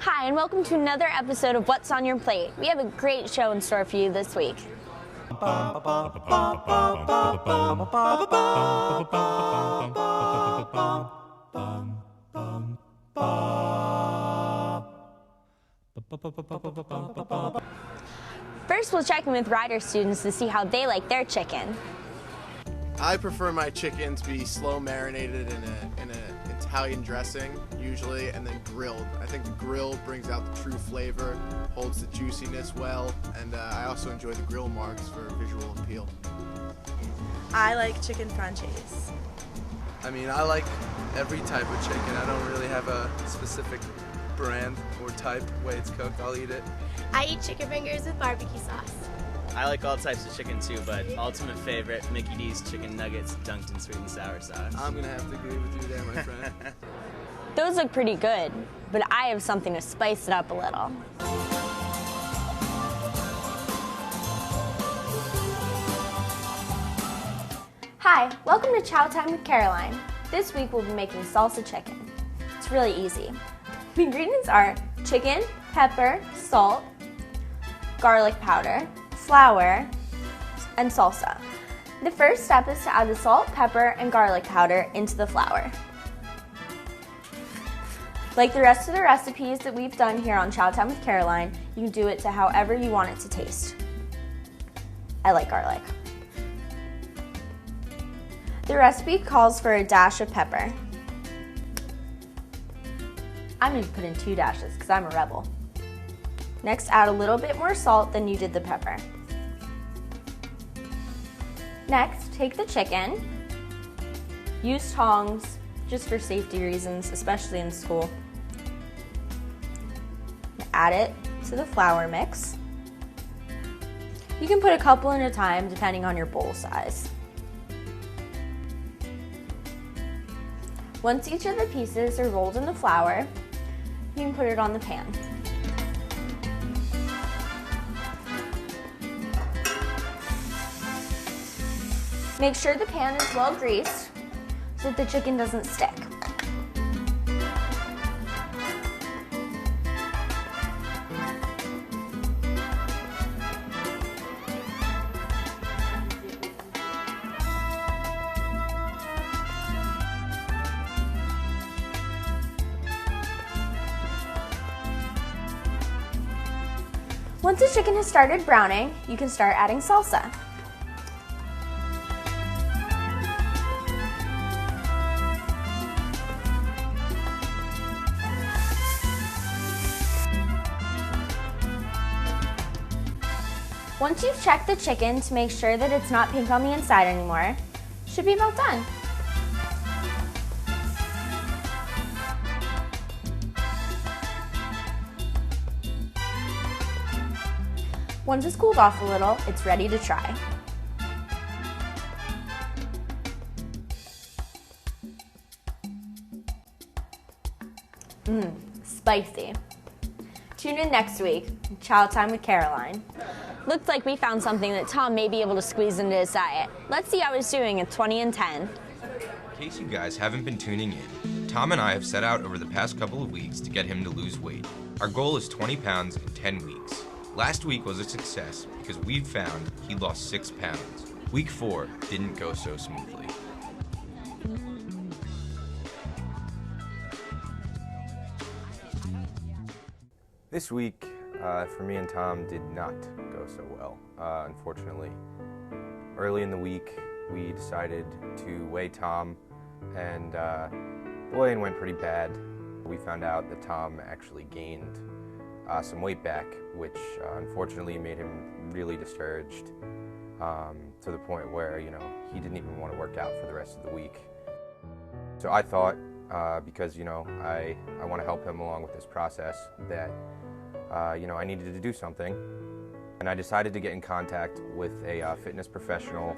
Hi, and welcome to another episode of What's on Your Plate. We have a great show in store for you this week. First, we'll check in with Rider students to see how they like their chicken. I prefer my chicken to be slow marinated in an Italian dressing, usually, and then grilled. I think the grill brings out the true flavor, holds the juiciness well, and I also enjoy the grill marks for visual appeal. I like chicken franchise. I mean, I like every type of chicken. I don't really have a specific brand or type, way it's cooked. I'll eat it. I eat chicken fingers with barbecue sauce. I like all types of chicken too, but ultimate favorite, Mickey D's chicken nuggets dunked in sweet and sour sauce. I'm gonna have to agree with you there, my friend. Those look pretty good, but I have something to spice it up a little. Hi, welcome to Chow Time with Caroline. This week we'll be making salsa chicken. It's really easy. The ingredients are chicken, pepper, salt, garlic powder, flour, and salsa. The first step is to add the salt, pepper, and garlic powder into the flour. Like the rest of the recipes that we've done here on Chow Time with Caroline, you can do it to however you want it to taste. I like garlic. The recipe calls for a dash of pepper. I'm going to put in 2 dashes because I'm a rebel. Next, add a little bit more salt than you did the pepper. Next, take the chicken. Use tongs just for safety reasons, especially in school. Add it to the flour mix. You can put a couple at a time depending on your bowl size. Once each of the pieces are rolled in the flour, you can put it on the pan. Make sure the pan is well greased so that the chicken doesn't stick. Once the chicken has started browning, you can start adding salsa. Once you've checked the chicken to make sure that it's not pink on the inside anymore, it should be about done. Once it's cooled off a little, it's ready to try. Spicy. Tune in next week, Chow Time with Caroline. Looks like we found something that Tom may be able to squeeze into his diet. Let's see how he's doing at 20 and 10. In case you guys haven't been tuning in, Tom and I have set out over the past couple of weeks to get him to lose weight. Our goal is 20 pounds in 10 weeks. Last week was a success because we found he lost 6 pounds. Week 4 didn't go so smoothly. This week, for me and Tom, did not go so well, unfortunately. Early in the week, we decided to weigh Tom, and the weigh-in went pretty bad. We found out that Tom actually gained some weight back, which unfortunately made him really discouraged to the point where, he didn't even want to work out for the rest of the week. So I thought, because, I want to help him along with this process, that, I needed to do something. And I decided to get in contact with a fitness professional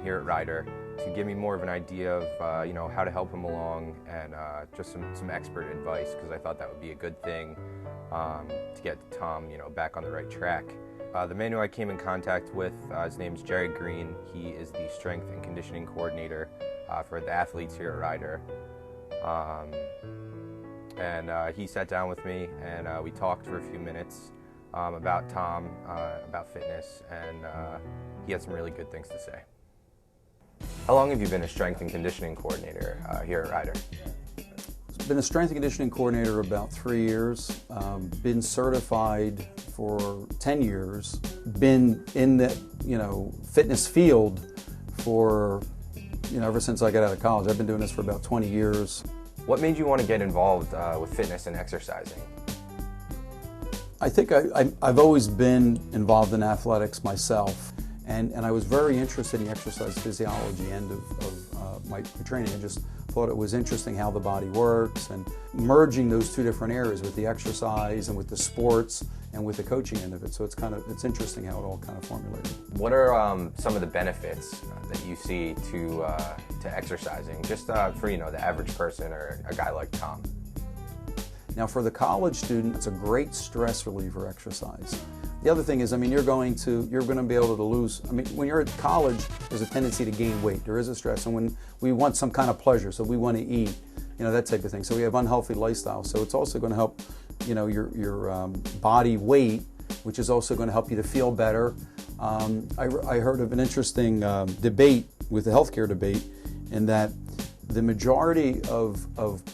here at Rider to give me more of an idea of, how to help him along and just some expert advice, because I thought that would be a good thing to get Tom, back on the right track. The man who I came in contact with, his name's Jared Green. He is the strength and conditioning coordinator for the athletes here at Rider. and he sat down with me, and we talked for a few minutes about Tom, about fitness, and he had some really good things to say. How long have you been a strength and conditioning coordinator here at Ryder? Been a strength and conditioning coordinator about 3 years, been certified for 10 years, been in the fitness field for ever since I got out of college. I've been doing this for about 20 years. What made you want to get involved with fitness and exercising? I think I've always been involved in athletics myself, and I was very interested in the exercise physiology end of my training. I just thought it was interesting how the body works, and merging those two different areas with the exercise and with the sports and with the coaching end of it. So it's interesting how it all kind of formulated. What are some of the benefits that you see to exercising, just for the average person or a guy like Tom? Now, for the college student, it's a great stress reliever exercise. The other thing is, you're going to be able to lose. When you're at college, there's a tendency to gain weight. There is a stress, and when we want some kind of pleasure, so we want to eat, that type of thing. So we have unhealthy lifestyle. So it's also going to help, your body weight, which is also going to help you to feel better. I heard of an interesting debate with the healthcare debate, in that the majority of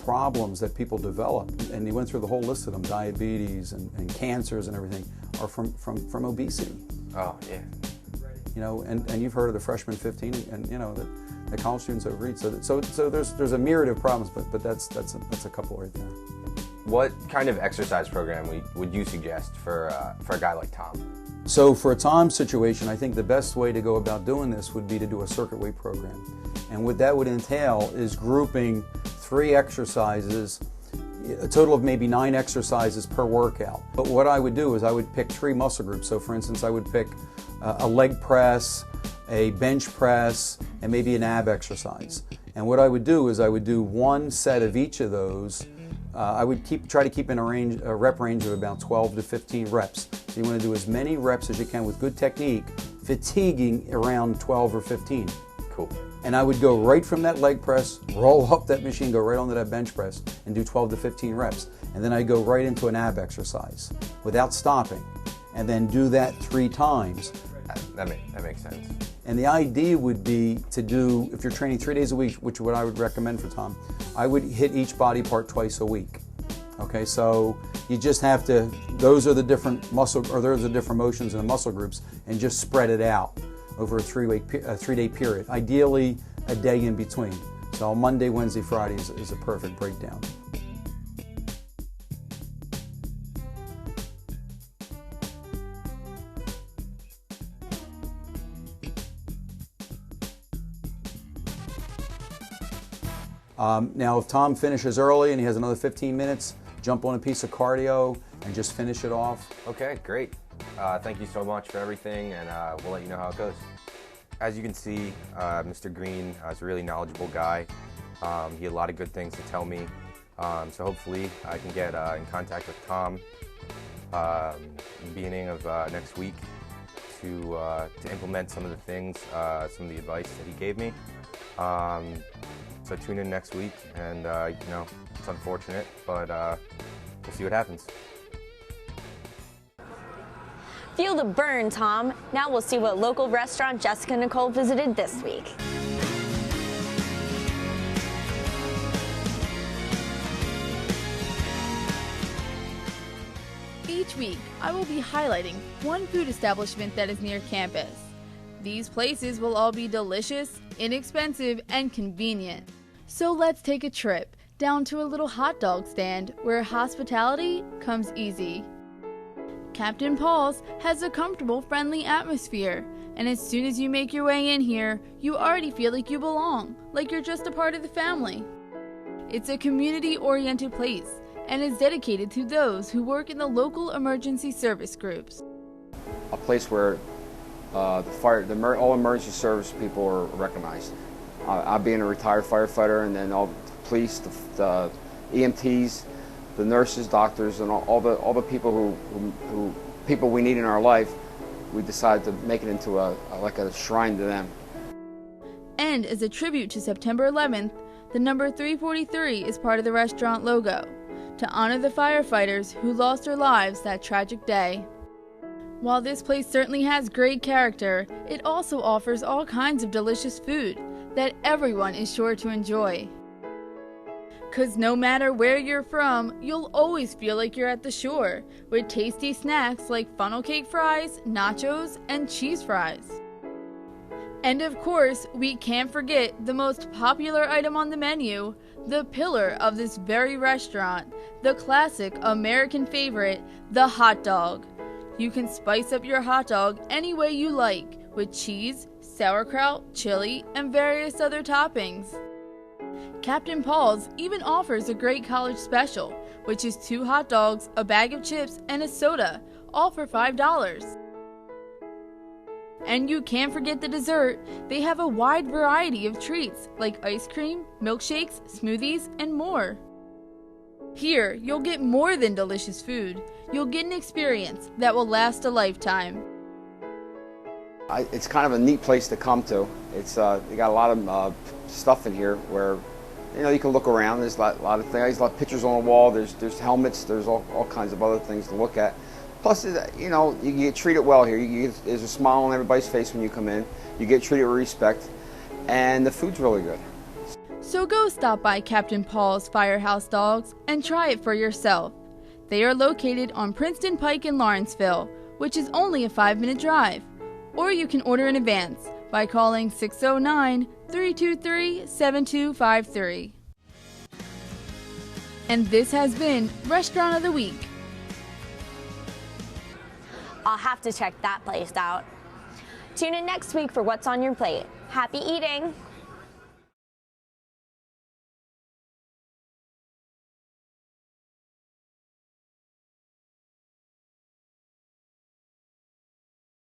problems that people develop, and he went through the whole list of them, diabetes and cancers and everything, are from obesity. Oh, yeah. And you've heard of the freshman 15, and the college students overeat. So there's a myriad of problems, but that's a couple right there. What kind of exercise program would you suggest for a guy like Tom? So for a Tom situation, I think the best way to go about doing this would be to do a circuit weight program. And what that would entail is grouping 3 exercises, a total of maybe 9 exercises per workout. But what I would do is I would pick 3 muscle groups. So for instance, I would pick a leg press, a bench press, and maybe an ab exercise. And what I would do is I would do 1 set of each of those. I would try to keep in a rep range of about 12 to 15 reps. So you want to do as many reps as you can with good technique, fatiguing around 12 or 15. Cool. And I would go right from that leg press, roll up that machine, go right onto that bench press, and do 12 to 15 reps. And then I'd go right into an ab exercise without stopping, and then do that 3 times. That makes sense. And the idea would be to do, if you're training 3 days a week, which is what I would recommend for Tom, I would hit each body part twice a week. Okay, so you just have to, those are the different motions in the muscle groups, and just spread it out over a 3-day period. Ideally, a day in between. So Monday, Wednesday, Friday is a perfect breakdown. Now, if Tom finishes early and he has another 15 minutes, jump on a piece of cardio and just finish it off. Okay, great. Thank you so much for everything, and we'll let you know how it goes. As you can see, Mr. Green is a really knowledgeable guy. He had a lot of good things to tell me. So hopefully I can get in contact with Tom in the beginning of next week to implement some of the things, some of the advice that he gave me. So tune in next week, and it's unfortunate, but we'll see what happens. Feel the burn, Tom. Now we'll see what local restaurant Jessica Nicole visited this week. Each week, I will be highlighting one food establishment that is near campus. These places will all be delicious, inexpensive, and convenient. So let's take a trip down to a little hot dog stand where hospitality comes easy. Captain Paul's has a comfortable, friendly atmosphere, and as soon as you make your way in here, you already feel like you belong, like you're just a part of the family. It's a community-oriented place and is dedicated to those who work in the local emergency service groups. A place where all emergency service people are recognized. I being a retired firefighter, and then all the police, the EMTs, the nurses, doctors, and all the people who we need in our life, we decided to make it into like a shrine to them. And as a tribute to September 11th, the number 343 is part of the restaurant logo. to honor the firefighters who lost their lives that tragic day. While this place certainly has great character, it also offers all kinds of delicious food that everyone is sure to enjoy. 'Cause no matter where you're from, you'll always feel like you're at the shore, with tasty snacks like funnel cake fries, nachos, and cheese fries. And of course, we can't forget the most popular item on the menu, the pillar of this very restaurant, the classic American favorite, the hot dog. You can spice up your hot dog any way you like, with cheese, sauerkraut, chili, and various other toppings. Captain Paul's even offers a great college special, which is 2 hot dogs, a bag of chips, and a soda, all for $5. And you can't forget the dessert. They have a wide variety of treats like ice cream, milkshakes, smoothies, and more. Here, you'll get more than delicious food. You'll get an experience that will last a lifetime. It's kind of a neat place to come to. It's they got a lot of stuff in here where you can look around. There's a lot of things. There's a lot of pictures on the wall. There's helmets. There's all kinds of other things to look at. Plus, you get treated well here. There's a smile on everybody's face when you come in. You get treated with respect, and the food's really good. So go stop by Captain Paul's Firehouse Dogs and try it for yourself. They are located on Princeton Pike in Lawrenceville, which is only a 5-minute drive. Or you can order in advance by calling 609-323-7253. And this has been Restaurant of the Week. I'll have to check that place out. Tune in next week for What's on Your Plate. Happy eating!